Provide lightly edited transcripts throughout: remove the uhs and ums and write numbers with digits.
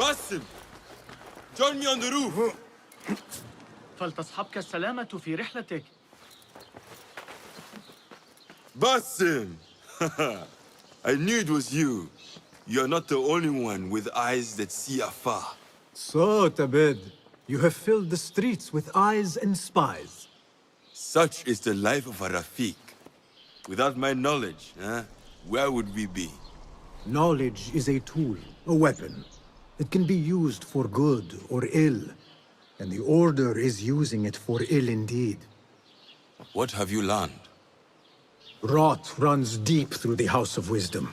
Basim! Join me on the roof! فلتصحبك السلامة في رحلتك. Basim! I knew it was you. You're not the only one with eyes that see afar. So, Tabed, you have filled the streets with eyes and spies. Such is the life of a Rafiq. Without my knowledge, where would we be? Knowledge is a tool, a weapon. It can be used for good or ill. And the Order is using it for ill indeed. What have you learned? Rot runs deep through the House of Wisdom.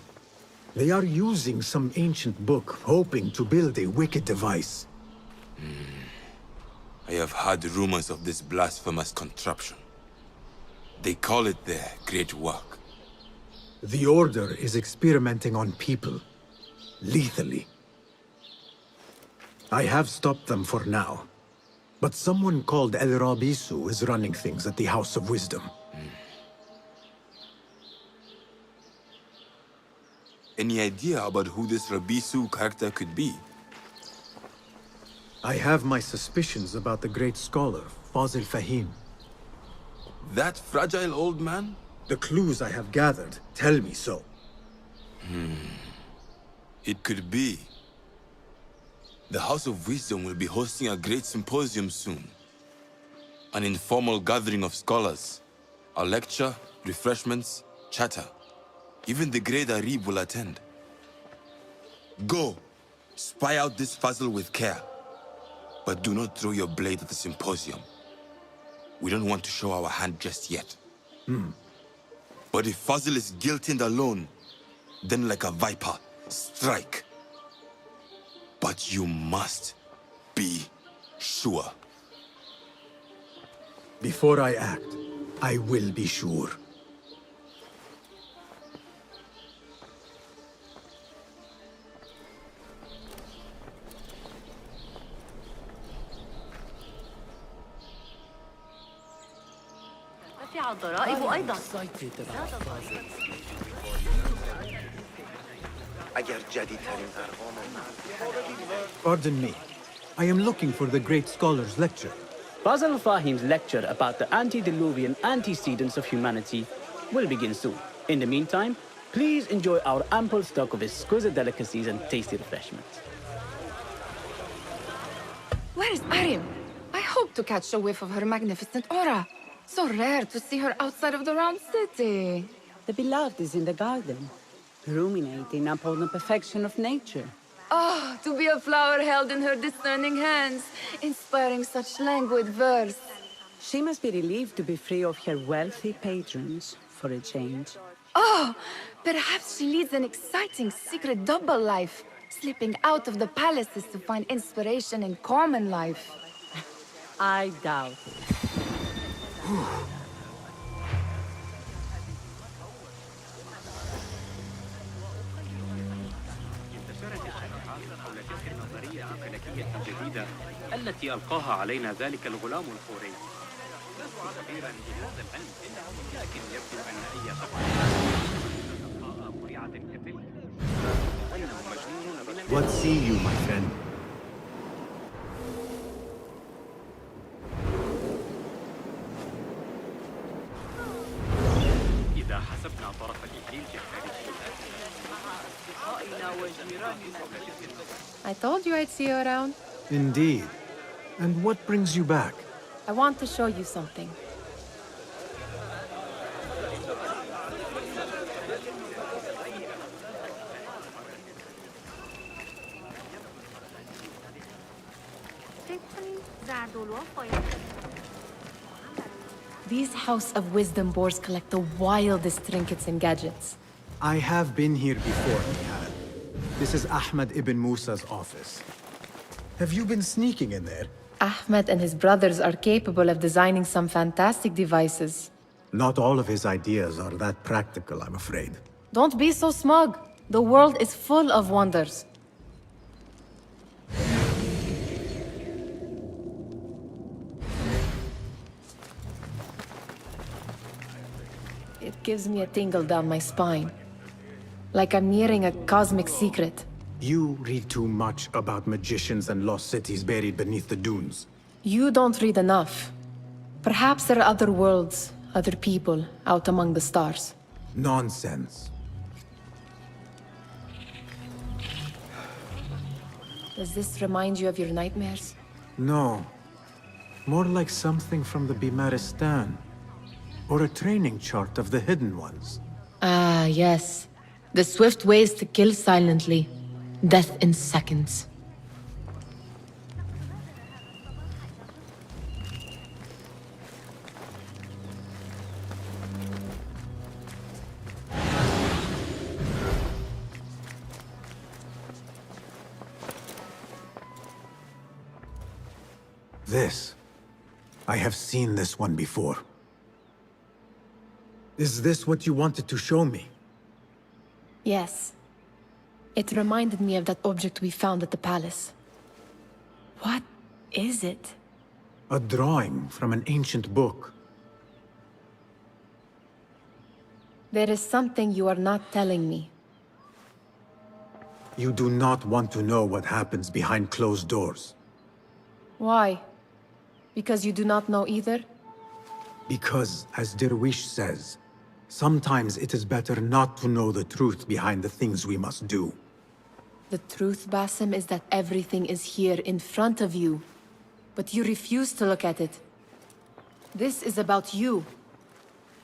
They are using some ancient book, hoping to build a wicked device. I have heard rumors of this blasphemous contraption. They call it their great work. The Order is experimenting on people, lethally. I have stopped them for now. But someone called El Rabisu is running things at the House of Wisdom. Any idea about who this Rabisu character could be? I have my suspicions about the great scholar, Fazil Fahim. That fragile old man? The clues I have gathered tell me so. It could be. The House of Wisdom will be hosting a great symposium soon. An informal gathering of scholars. A lecture, refreshments, chatter. Even the great Arib will attend. Go, spy out this Fazil with care. But do not throw your blade at the symposium. We don't want to show our hand just yet. But if Fazil is guilty and alone, then like a viper, strike. But you must be sure. Before I act, I will be sure. Pardon me. I am looking for the great scholar's lecture. Fazl Fahim's lecture about the antediluvian antecedents of humanity will begin soon. In the meantime, please enjoy our ample stock of exquisite delicacies and tasty refreshments. Where is Arim? I hope to catch a whiff of her magnificent aura. So rare to see her outside of the round city. The beloved is in the garden, ruminating upon the perfection of nature. Oh, to be a flower held in her discerning hands, inspiring such languid verse. She must be relieved to be free of her wealthy patrons, for a change. Oh, perhaps she leads an exciting secret double life, slipping out of the palaces to find inspiration in common life. I doubt it. الجديدة التي ألقاها علينا ذلك الغلام الحوري. كبيرا بهذا العلم لكن يبدو أن أي مريعة كتلك أنه مجنون. What see you, my friend? إذا حسبنا طرف الإكليل كالتاريخ I told you I'd see you around. Indeed. And what brings you back? I want to show you something. These House of Wisdom boars collect the wildest trinkets and gadgets. I have been here before, Nihal. This is Ahmed ibn Musa's office. Have you been sneaking in there? Ahmed and his brothers are capable of designing some fantastic devices. Not all of his ideas are that practical, I'm afraid. Don't be so smug. The world is full of wonders. It gives me a tingle down my spine. Like I'm nearing a cosmic secret. You read too much about magicians and lost cities buried beneath the dunes. You don't read enough. Perhaps there are other worlds, other people, out among the stars. Nonsense. Does this remind you of your nightmares? No. More like something from the Bimaristan. Or a training chart of the Hidden Ones. Ah, yes. The swift ways to kill silently. Death in seconds. This. I have seen this one before. Is this what you wanted to show me? Yes. It reminded me of that object we found at the palace. What is it? A drawing from an ancient book. There is something you are not telling me. You do not want to know what happens behind closed doors. Why? Because you do not know either? Because, as Derwish says, sometimes it is better not to know the truth behind the things we must do. The truth, Basim, is that everything is here in front of you. But you refuse to look at it. This is about you.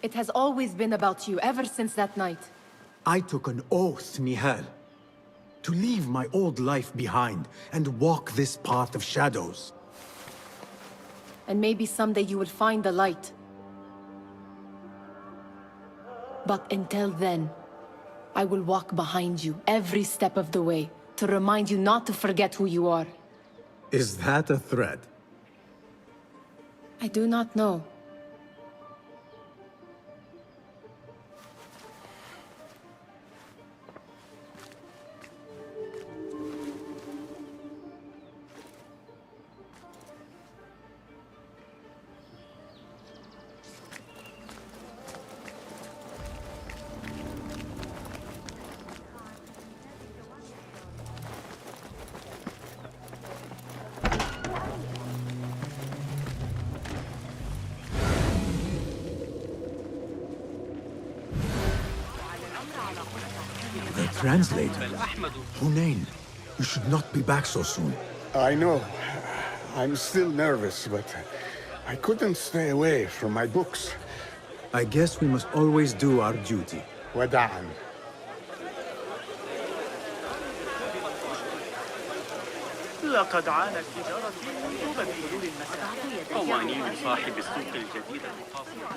It has always been about you, ever since that night. I took an oath, Nihal, to leave my old life behind and walk this path of shadows. And maybe someday you will find the light. But until then, I will walk behind you every step of the way to remind you not to forget who you are. Is that a threat? I do not know. Translator. Hunain, you should not be back so soon. I know. I'm still nervous, but I couldn't stay away from my books. I guess we must always do our duty. وداعا. لقد عانت تجارتي قبل حلول المساء. قوانين صاحب السوق الجديدة القافية.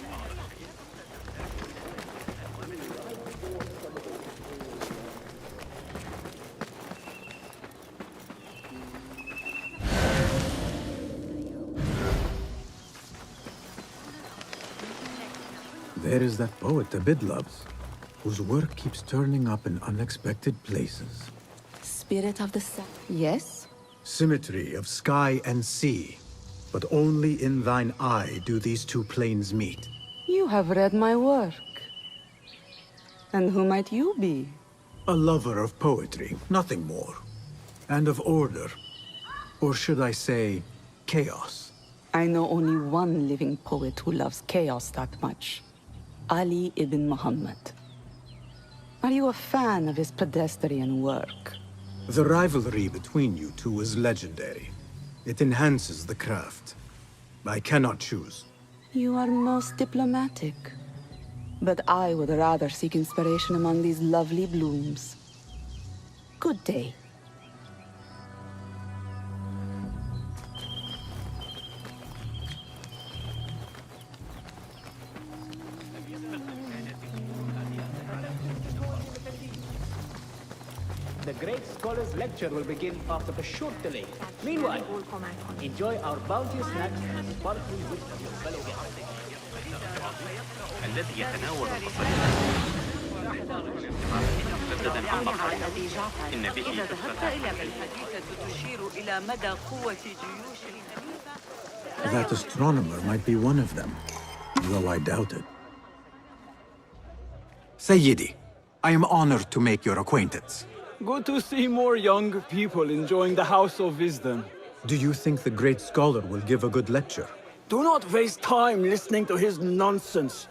There is that poet Abid loves, whose work keeps turning up in unexpected places. Spirit of the sun. Yes? Symmetry of sky and sea, but only in thine eye do these two planes meet. You have read my work. And who might you be? A lover of poetry, nothing more. And of order. Or should I say, chaos. I know only one living poet who loves chaos that much. Ali ibn Muhammad. Are you a fan of his pedestrian work? The rivalry between you two is legendary. It enhances the craft. I cannot choose. You are most diplomatic. But I would rather seek inspiration among these lovely blooms. Good day. The Great Scholars Lecture will begin after a short delay. Meanwhile, enjoy our bounteous snacks and sparkling wisdom of fellow guests. الذي يتناول قصيدة مجددا عن بقرة إن به إذا ذهبت إلى الحديثة تشير إلى مدى قوة جيوش That astronomer might be one of them, though I doubt it. Sayyidi, I am honored to make your acquaintance. Good to see more young people enjoying the House of Wisdom. Do you think the great scholar will give a good lecture? Do not waste time listening to his nonsense.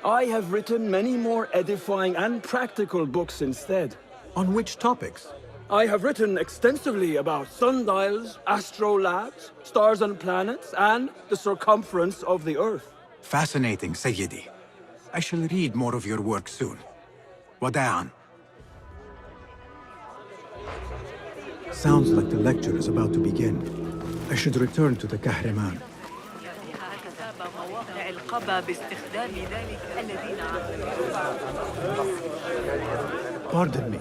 I have written many more edifying and practical books instead. On which topics? I have written extensively about sundials, astrolabes, stars and planets, and the circumference of the Earth. Fascinating, Sayyidi. I shall read more of your work soon. Wada'an. Sounds like the lecture is about to begin. I should return to the Kahraman. Pardon me.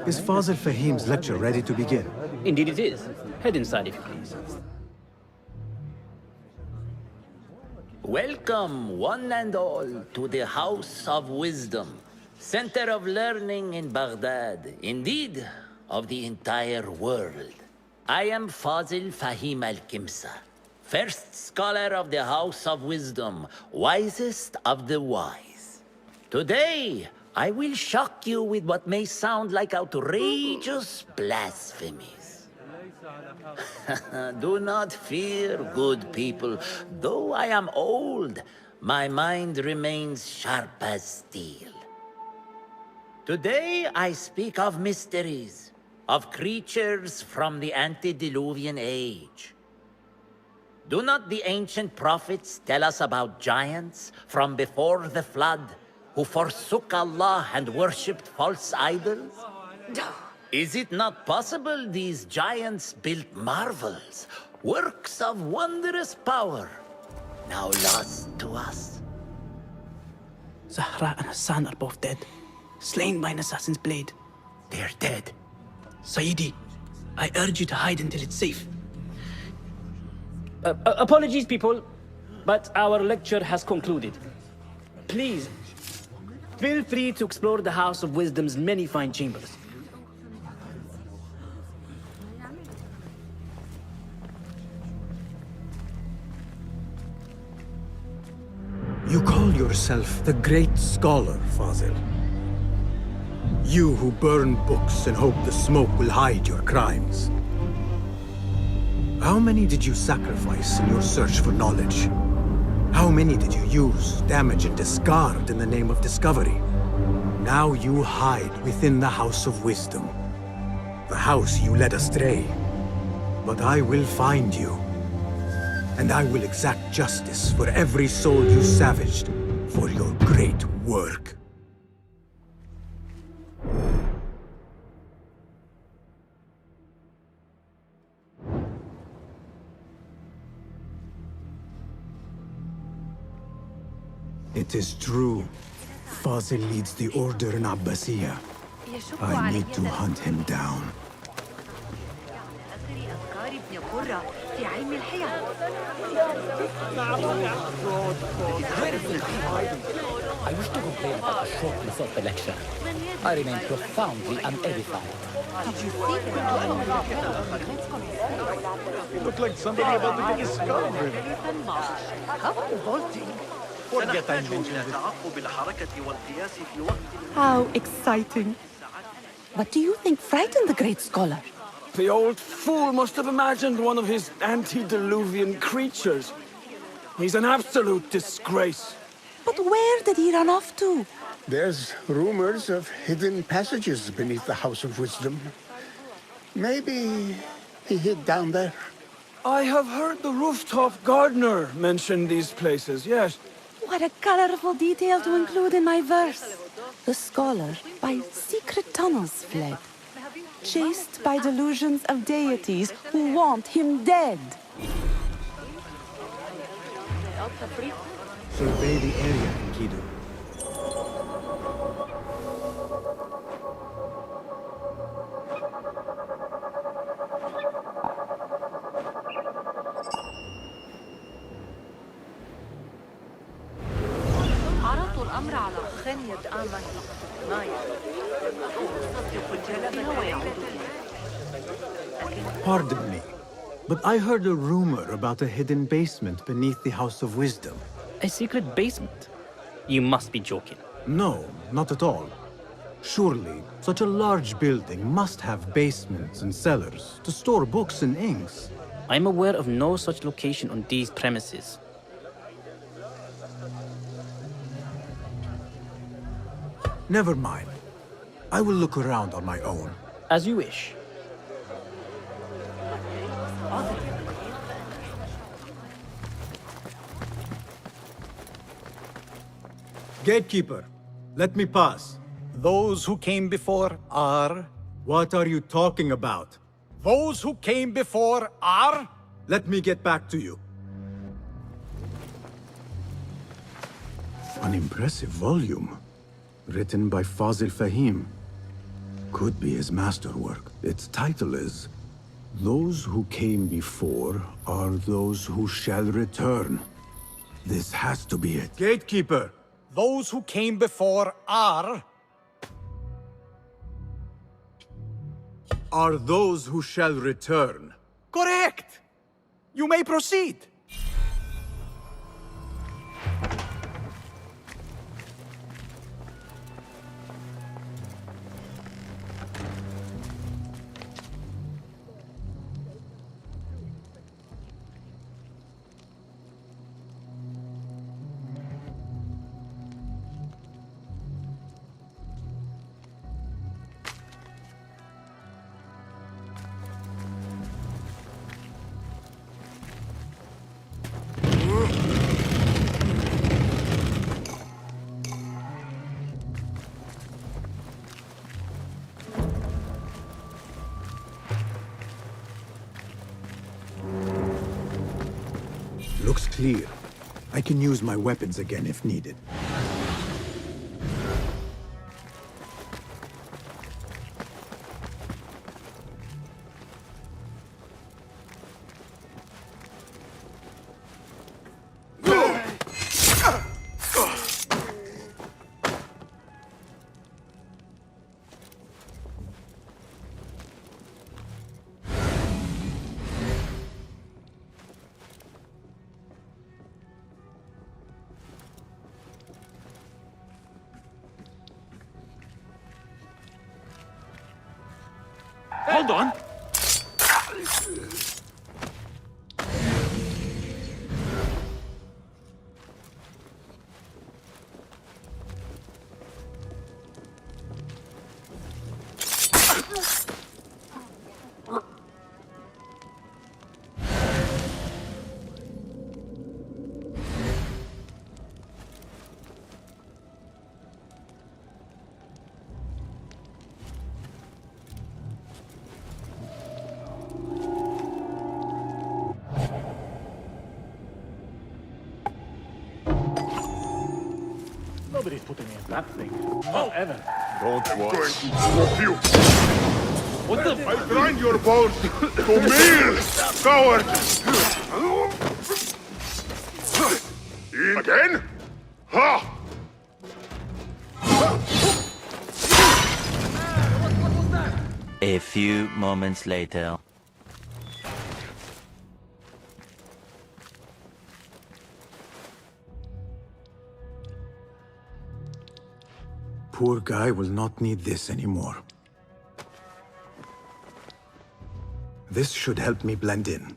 Is Fazil Fahim's lecture ready to begin? Indeed it is. Head inside if you please. Welcome, one and all, to the House of Wisdom, center of learning in Baghdad, indeed, of the entire world. I am Fazil Fahim al-Kimsa, first scholar of the House of Wisdom, wisest of the wise. Today, I will shock you with what may sound like outrageous blasphemies. Do not fear, good people. Though I am old, my mind remains sharp as steel. Today, I speak of mysteries, of creatures from the antediluvian age. Do not the ancient prophets tell us about giants from before the flood who forsook Allah and worshipped false idols? Is it not possible these giants built marvels, works of wondrous power, now lost to us? Zahra and Hassan are both dead, slain by an assassin's blade. They're dead. Sayyidi, I urge you to hide until it's safe. Apologies, people, but our lecture has concluded. Please, feel free to explore the House of Wisdom's many fine chambers. You call yourself the great scholar, Fazil. You who burn books and hope the smoke will hide your crimes. How many did you sacrifice in your search for knowledge? How many did you use, damage, and discard in the name of discovery? Now you hide within the House of Wisdom. The house you led astray. But I will find you. And I will exact justice for every soul you savaged for your great work. It is true. Fazil leads the order in Abbasiyah. I need to hunt him down. I wish to complain about the shortness of the lecture. I remain profoundly unedified. Did you see You look like somebody about to get discovered. How revolting. Forget I mentioned it. How exciting. What do you think frightened the great scholar? The old fool must have imagined one of his antediluvian creatures. He's an absolute disgrace. But where did he run off to? There's rumors of hidden passages beneath the House of Wisdom. Maybe he hid down there. I have heard the rooftop gardener mention these places, yes. What a colorful detail to include in my verse. The scholar by secret tunnels fled, chased by delusions of deities who want him dead. Survey the area, Enkidu. عرضوا الأمر على خانية آمن مايا أصدق الجلبة ويعود. Pardon me, but I heard a rumor about a hidden basement beneath the House of Wisdom. A secret basement? You must be joking. No, not at all. Surely, such a large building must have basements and cellars to store books and inks. I'm aware of no such location on these premises. Never mind. I will look around on my own. As you wish. Gatekeeper, let me pass. Those who came before are... What are you talking about? Those who came before are... Let me get back to you. An impressive volume. Written by Fazil Fahim. Could be his masterwork. Its title is... Those who came before are those who shall return. This has to be it. Gatekeeper! Those who came before are... Are those who shall return. Correct! You may proceed. Looks clear. I can use my weapons again if needed. Hold on. Nobody's putting in that thing. Not ever. Don't worry. Smoke you. What the? I'll grind your bones to meal, coward! Again? Ha! A few moments later. Poor guy will not need this anymore. This should help me blend in.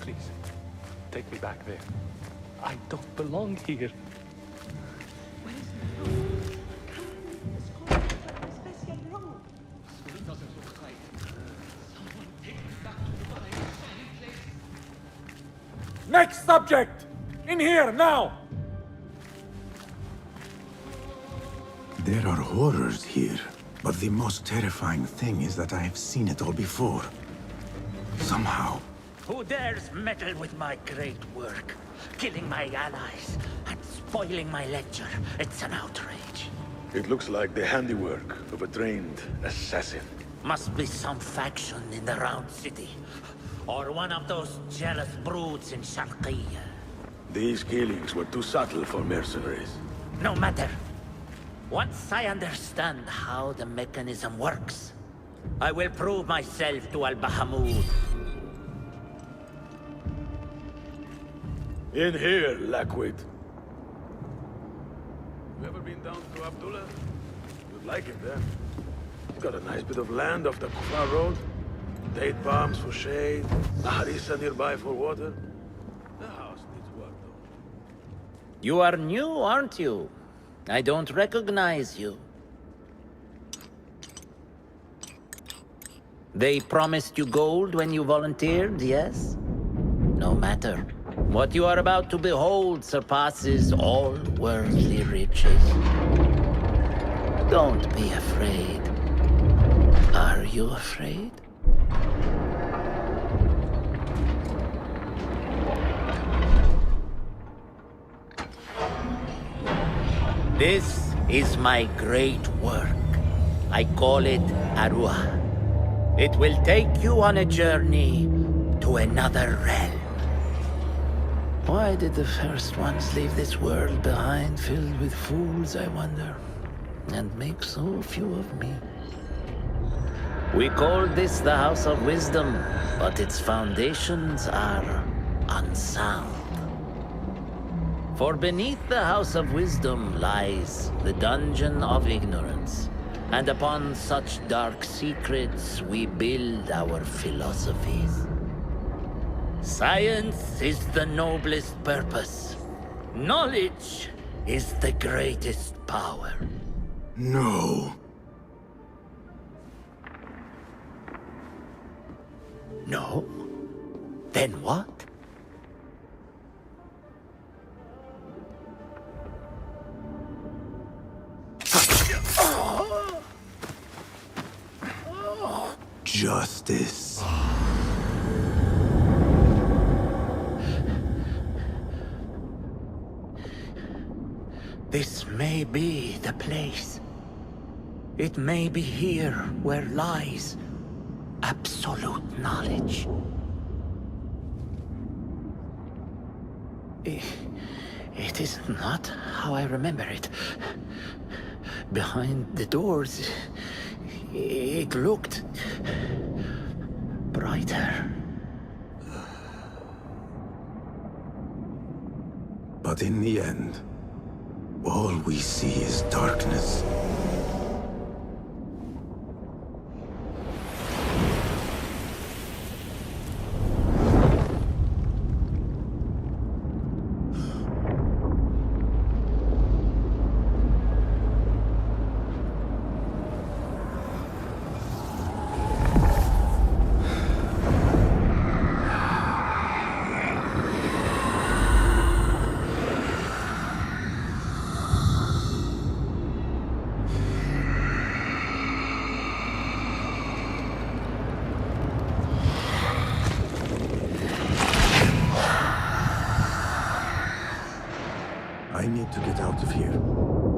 Please, take me back there. I don't belong here. Next subject! In here, now! There are horrors here, but the most terrifying thing is that I have seen it all before. Somehow. Who dares meddle with my great work? Killing my allies and spoiling my lecture. It's an outrage. It looks like the handiwork of a trained assassin. Must be some faction in the Round City. or one of those jealous brutes in Sharqiyya. These killings were too subtle for mercenaries. No matter. Once I understand how the mechanism works, I will prove myself to Al-Bahamud. In here, Lackwit. You ever been down to Abdullah? You'd like it there. It's got a nice bit of land off the Kufa road. Date palms for shade, a harissa nearby for water. The house needs work, though. You are new, aren't you? I don't recognize you. They promised you gold when you volunteered, yes? No matter. What you are about to behold surpasses all worldly riches. Don't be afraid. Are you afraid? This is my great work. I call it Arwah. It will take you on a journey to another realm. Why did the first ones leave this world behind filled with fools, I wonder, and make so few of me? We called this the House of Wisdom, but its foundations are unsound. For beneath the House of Wisdom lies the Dungeon of Ignorance, and upon such dark secrets we build our philosophies. Science is the noblest purpose. Knowledge is the greatest power. No. No? Then what? Justice. This may be the place. It may be here where lies absolute knowledge. It is not how I remember it. Behind the doors, it looked brighter. But in the end, all we see is darkness. I need to get out of here.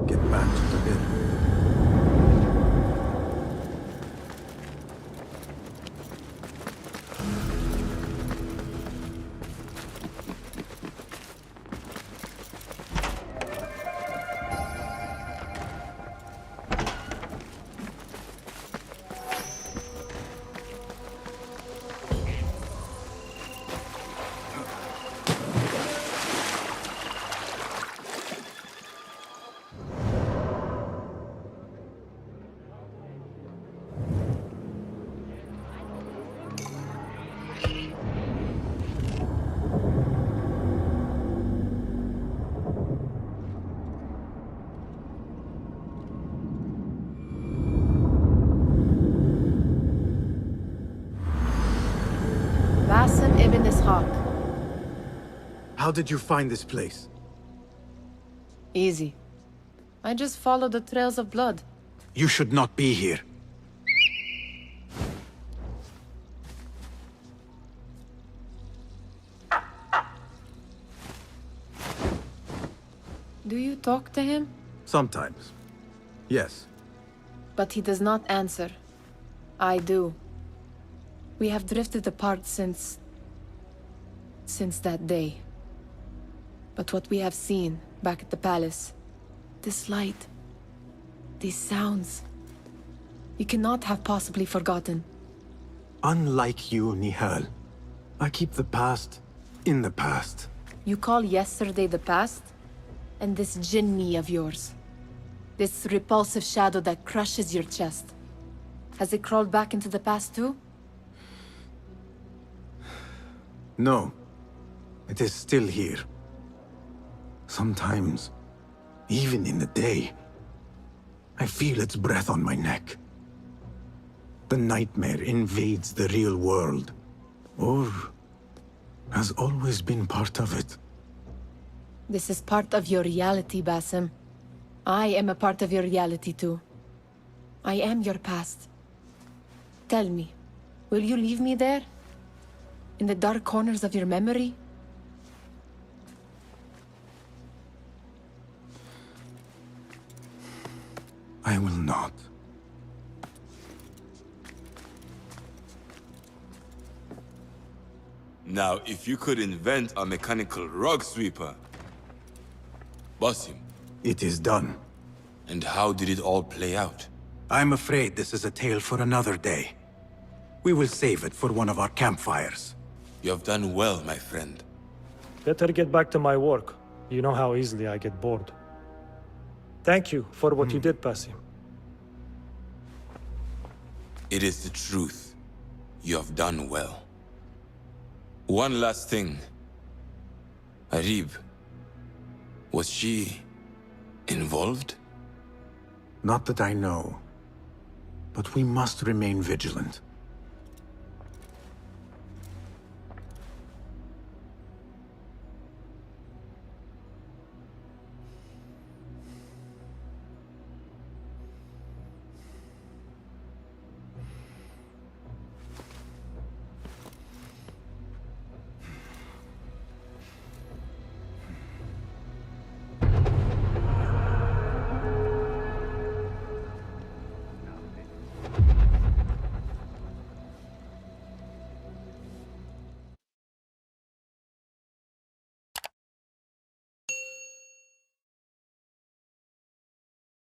Get back to the bin. Basim ibn Ishaq. How did you find this place? Easy. I just followed the trails of blood. You should not be here. Do you talk to him? Sometimes. Yes. But he does not answer. I do. We have drifted apart since that day. But what we have seen back at the palace, this light, these sounds, you cannot have possibly forgotten. Unlike you, Nihal, I keep the past in the past. You call yesterday the past? And this jinni of yours, this repulsive shadow that crushes your chest, has it crawled back into the past too? No, it is still here. Sometimes, even in the day, I feel its breath on my neck. The nightmare invades the real world, or has always been part of it. This is part of your reality, Basim. I am a part of your reality too. I am your past. Tell me, will you leave me there? In the dark corners of your memory? I will not. Now, if you could invent a mechanical rug sweeper. Basim. It is done. And how did it all play out? I'm afraid this is a tale for another day. We will save it for one of our campfires. You have done well, my friend. Better get back to my work. You know how easily I get bored. Thank you for what you did, Basim. It is the truth. You have done well. One last thing. Arib, was she involved? Not that I know. But we must remain vigilant.